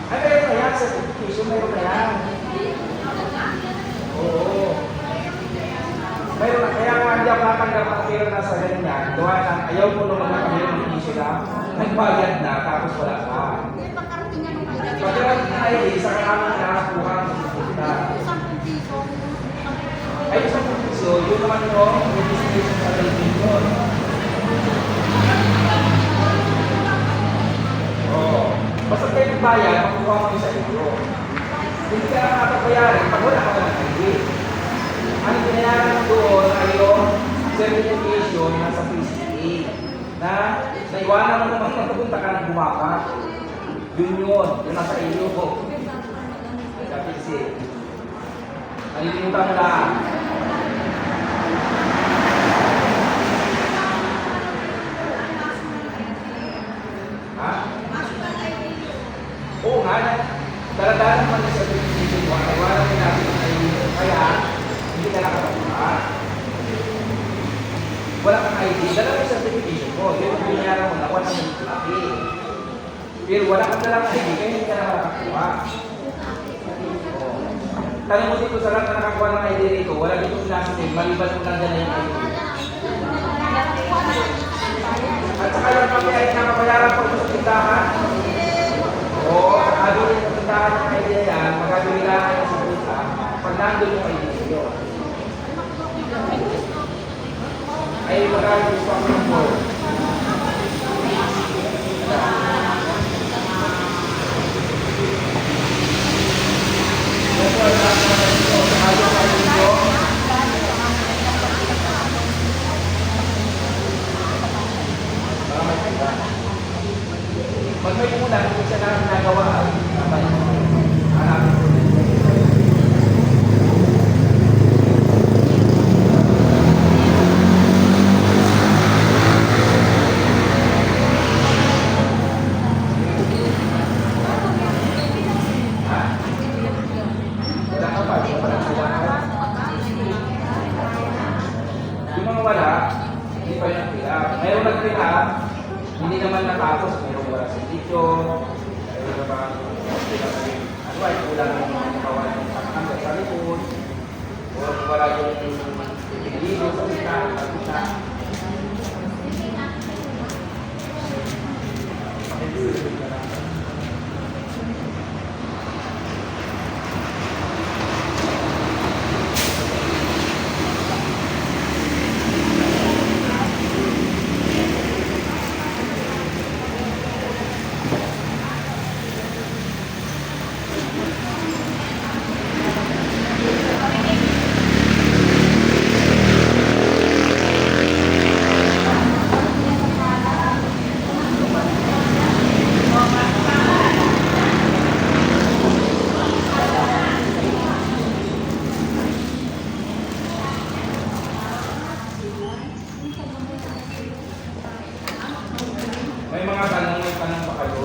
S1: ay, meron na yan. Certification, meron na yan. Oo. Meron na. Kaya nga hindi ako natanggap ang pera na sa ganyan. Gawa ng ayaw ko naman na kami ng issue na nagbayad na tapos wala pa. Pagkakas ng ID, sa kanaman nakakuha ng certificate. Ay, isang piso, yun naman yung registration sa television. Oo. Basta kayo nagbayad, makukuha mo yung sa inyo. Hindi ka nakakabayaran pag wala ka ng ID. Ang binayaran mo doon ay yung certification na sa PCA na naiwanan mo naman na pupunta ka ng bumaka. Yun. Yun nasa iyo ko. Sa PCA. Nalilimutan mo lang. Ha? Oo nga, daladala naman sa certification mo, ay wala rin natin ang ID, kaya hindi ka nakakapunta. Wala kang ID, dala mo yung certification mo, yun ang binayaran mo, nakuha naman yung laki. Pero wala kang dalang ID, kaya hindi ka nakakakuha. Tanong mo dito sa lahat na nakakuha ng ID rito, wala dito sinasabi, maliban mo lang dyan na yung ID. At saka yung kami ay nakabayaran po sa tindahan. Oo, magagawin yung tindahan ng ID na yan, magagawin lang kayo sa pusa, pag nandun yung ID nyo. Ay magagawin po ang po. Pag may umulan, kung siya na nagawa, hanapin ko din. Ha? Wala ka ba? Wala ka. Yung mga wala, hindi pa yung nagpila. Mayroong nagpila, hindi naman natapos. Mayroong wala sa sitio, mayroong naman ano ay kulang ng kawan ng hanggang sa likod, o wala yung piniligo sa kita. May mga tanong pa kayo?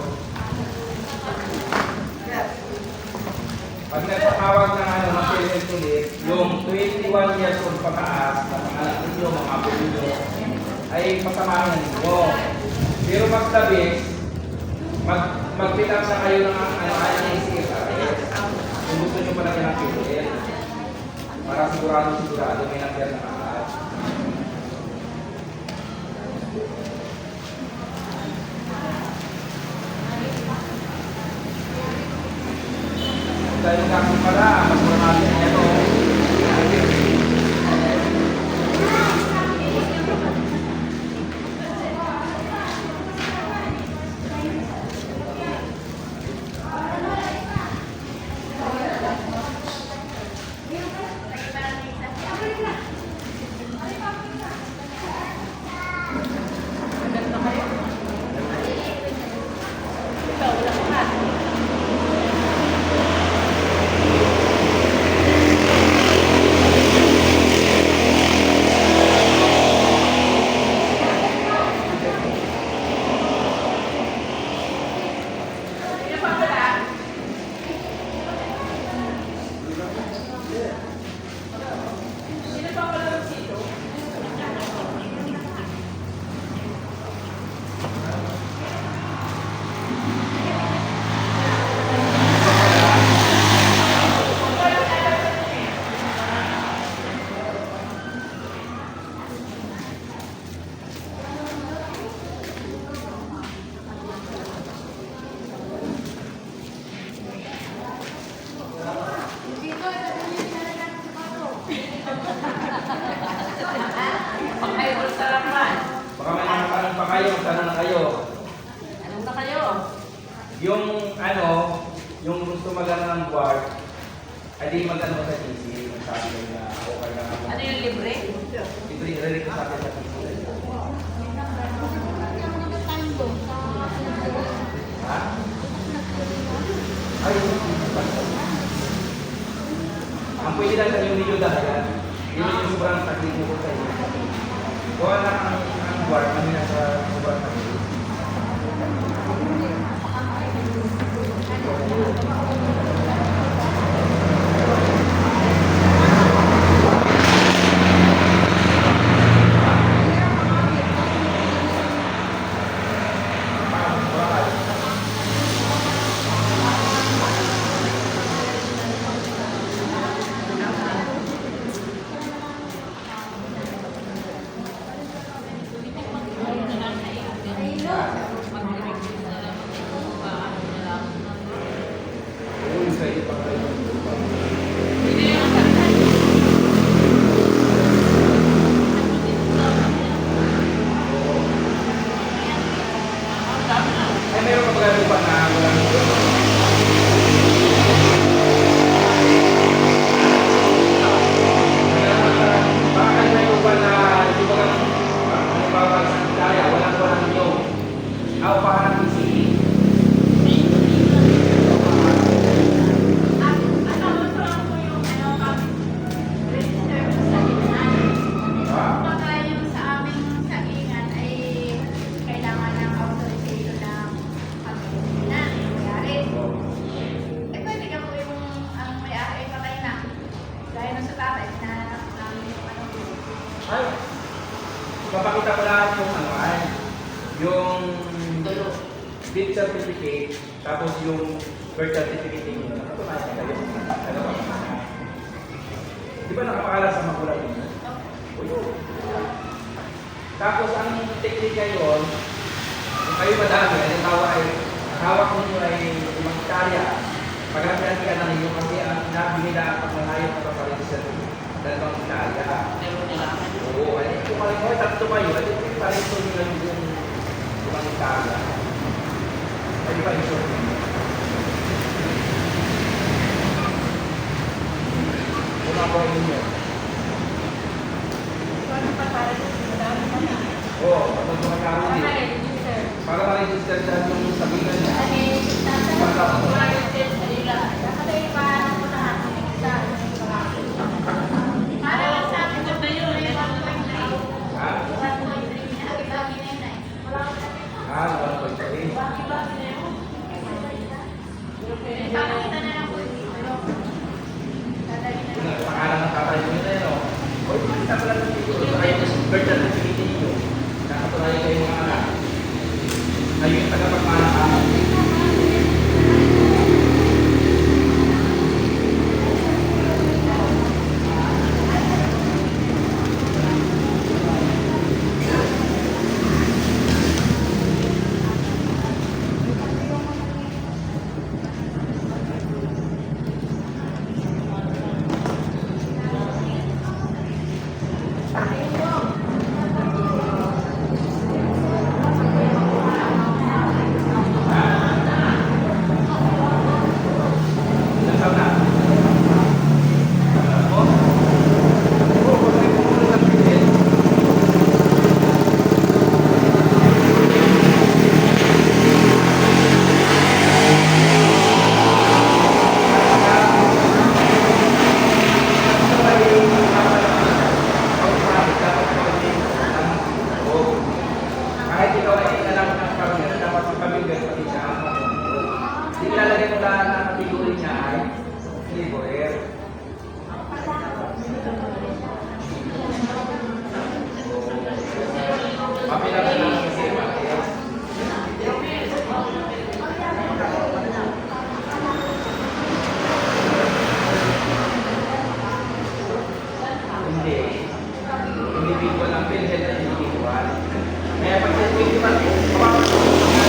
S1: Pag nagpatawag ng ng parent ulit, yung 21 years old pataas na mga anak ninyo, mga apo ninyo, ay pasamahan ninyo. Pero magtabis, mag-pick up na kayo ng ng CSRS. Kung gusto nyo pala ng PDL. Para sigurado may number na kalat. tumagana ng guard, ay di magano sa TC, magsabi kayo na okay na ako.
S3: Ano yung libre?
S1: Ito yung relate sa atin sa TC. Ha? Ay, ang pwede lang sa yung video dahil, yun yung sobrang taklit mo sa inyo. Kuha na ang guard, kami na sa sobrang taklit. Ay, meron ka ba ganun pa na walang baka may lupa na di ba halimbawa sa Italia, walang yung ako pa ng PC. Ay, papakita ko lahat yung ano ay, yung death certificate, tapos yung birth certificate ninyo. Nakatunayan na kayo. Ano ba? Di ba nakapakala sa magulang ninyo? Tapos ang teknika yun, kung kayo madami, ang tawa ay, hawak ninyo ay limang hektarya. Pagkakilan ka na ninyo kasi ang nabili na pag nanayot na papalit sa dalawang hektarya. Oo, ay kung malimaway, tatlo kayo, ay yung parito nila yung limang hektarya. Ay di ba yung short ninyo? Kumakuha ninyo. Oo, kapag kumakaroon din. Para ma-register dyan yung sabihan niya. Ha? 1.3. Pangalan ng tatay mo yun eh, no? O, kita pala ng dito. Kayo yung birth certificate ninyo. Nakatunayan kayo mga anak. Kayo yung tagapagmana. Kahit ikaw ay alam ng pamilya, dapat yung pamilya pati siya. Hindi ilalagay mo lahat ng kategory niya ay laborer. Papilang na lang kasi Matias. Hindi. Individual ang pinhead na individual. Kaya pag sa 21, kapapasok ko sa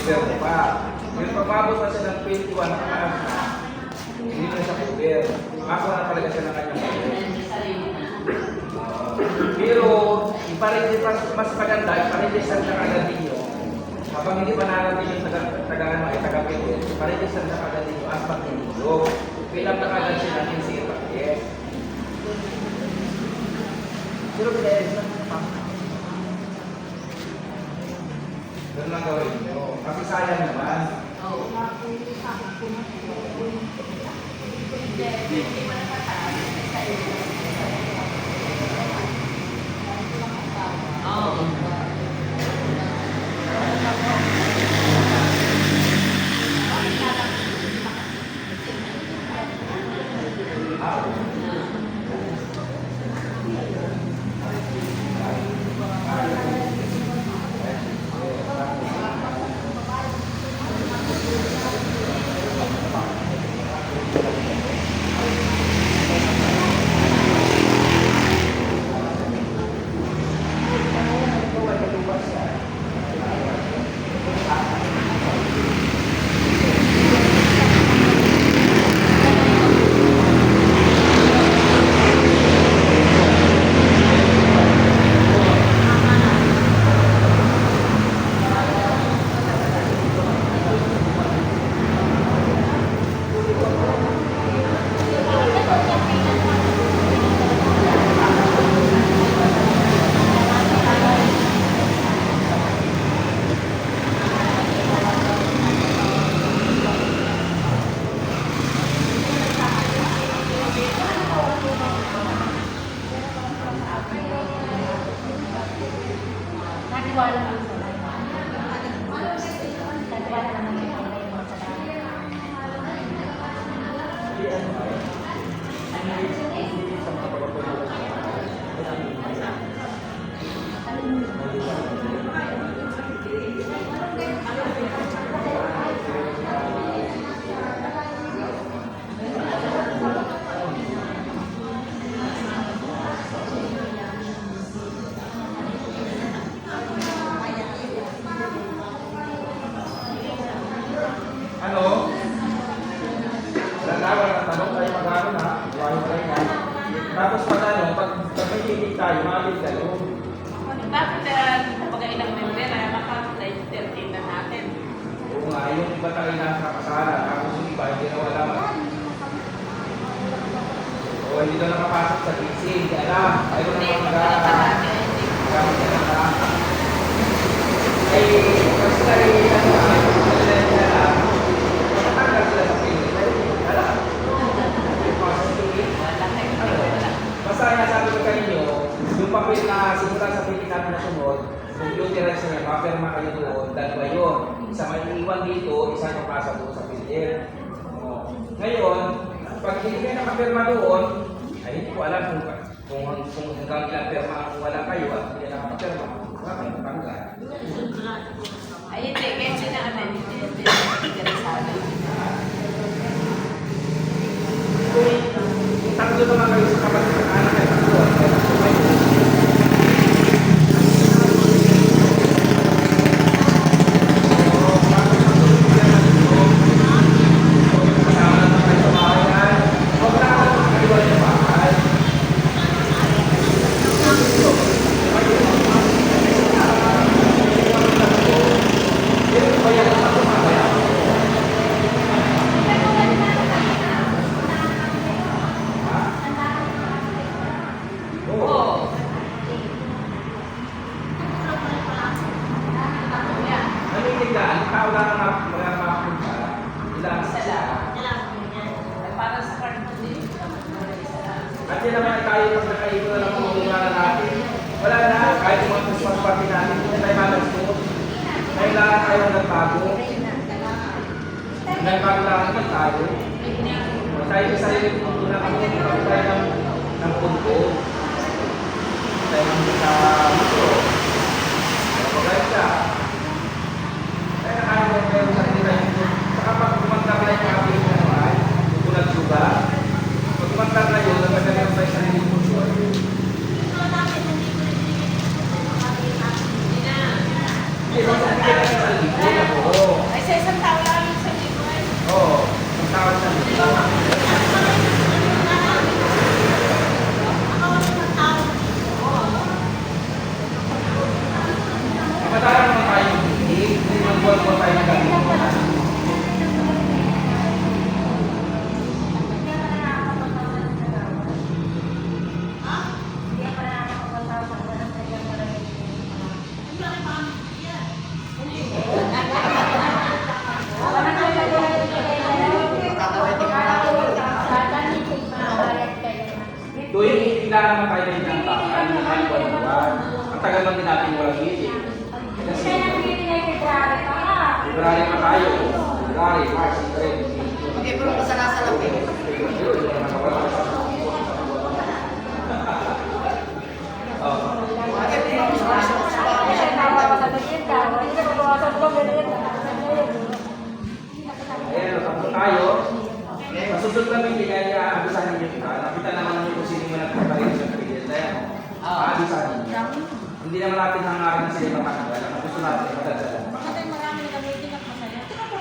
S1: Uber mo pa. Yung pagmabot na siya ng 21 na hindi na siya cover. Makakuha na talaga siya ng kanyang cover. Pero, mas maganda, iparegister na kagad ninyo. Habang hindi pa narating yung taga-ano ay taga-pwede, iparegister na kagad ninyo as pag-inilo. Bilang na kagad siya ng NCA packet. Pero pinag-register na ganun lang gawin nyo. Kasi sayang naman.
S2: Natiwala naman sa Natiwala naman sa
S1: Ano? Wala na tanong tayo mag-ano na. Iwain tayo na. Tapos pag ano, pag may titig tayo, mabit kayo.
S5: Bakit kapag ilang member ay makapag-live 13 na natin?
S1: Oo nga, yung iba tayo nasa kasara. Tapos yung iba, hindi na wala. O hindi na nakapasok sa DC. Hindi alam. Ayaw na
S5: Hindi,
S1: mag-aaral.
S5: hindi.
S1: Gamit na lang. Ay, kasi tayo ano, matatagal sila sa pilit. Alam. Basta nasabi ko kanino, yung papel na simulan sa pilit natin na sunod, computerize niya, mapirma kayo doon, dalawa yun. Isa may iwan dito, isa yung pasa doon sa pilit. Ngayon, pag hindi kayo nakapirma doon, ay hindi ko alam kung hanggang ilang pirma ang wala kayo at hindi nakapirma, wala kayo matanggal.
S5: Ay, hindi. Kasi na namin, hindi interesado.
S1: Kung tatlo naman kayo sa kapatid ng anak ay tatlo.
S5: Oo.
S1: Nanitiglaan, tao lang ang mga makapunta. Ilang
S5: Isa
S1: sila.
S5: lang. Ay, para sa karton din.
S1: At yun naman tayo pag nakaito na lang kung lumaran natin. Wala na, kahit yung mga Christmas party natin, hindi na tayo malasot. Kailangan tayo nagbago. Nagbago lang naman tayo. Tayo sa sarili kung na kami tayo ng punto. Tayo ng sa muso. Kapag siya. Kaya kaya mo meron sa kanila yung saka pag kumanta na yung kapit na naman, kung nagsuga, pag kumanta na yun, nagkakaroon tayo sa sarili yung muso. Hindi, basta hindi ka lang sa libo.
S5: Ay, sa isang tao lang
S1: February pa tayo. February, March, April.
S3: Okay, pero pasarasa lang eh.
S1: Ayan, tapos tayo. Masusunod na meeting, kaya abisahin niyo kita. Nakita naman namin kung sino yung nagpaparin sa period. Ayan, abisahin niyo. Hindi naman natin hangarin na sila makakagala. Ang gusto natin, matagalan.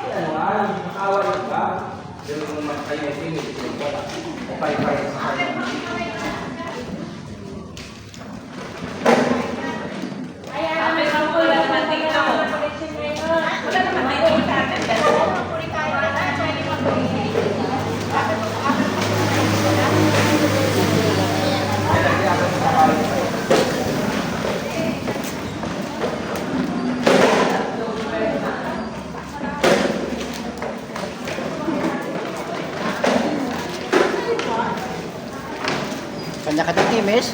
S1: Ano nga, makawa rin ba? Pero kung magtayo ay pinit, wala. Pay-pay sa kanya.
S3: Kanya-kanyang image.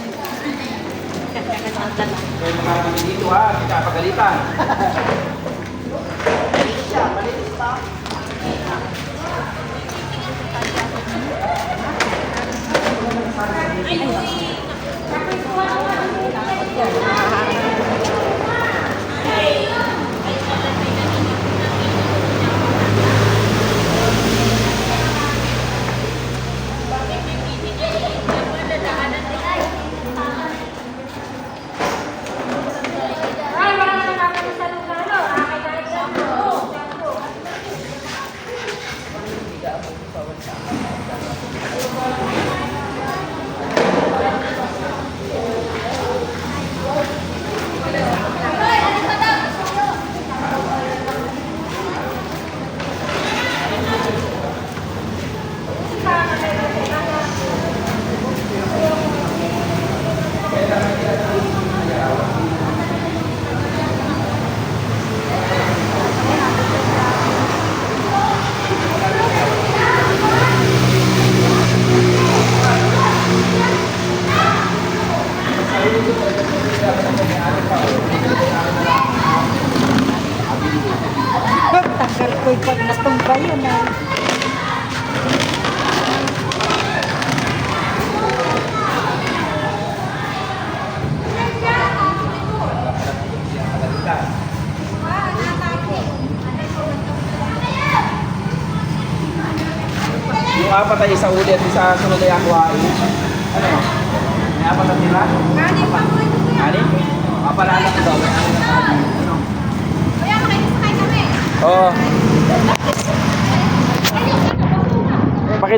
S1: Kaya mga kami dito ha, kita pagalitan.
S6: Tagal ko'y pag natumbay yun na.
S1: Yung apat ay isa ulit, isa sunod ay aquain. Ano? May apat na tira? Ani? Kapalalan ko daw. Ano? Oo.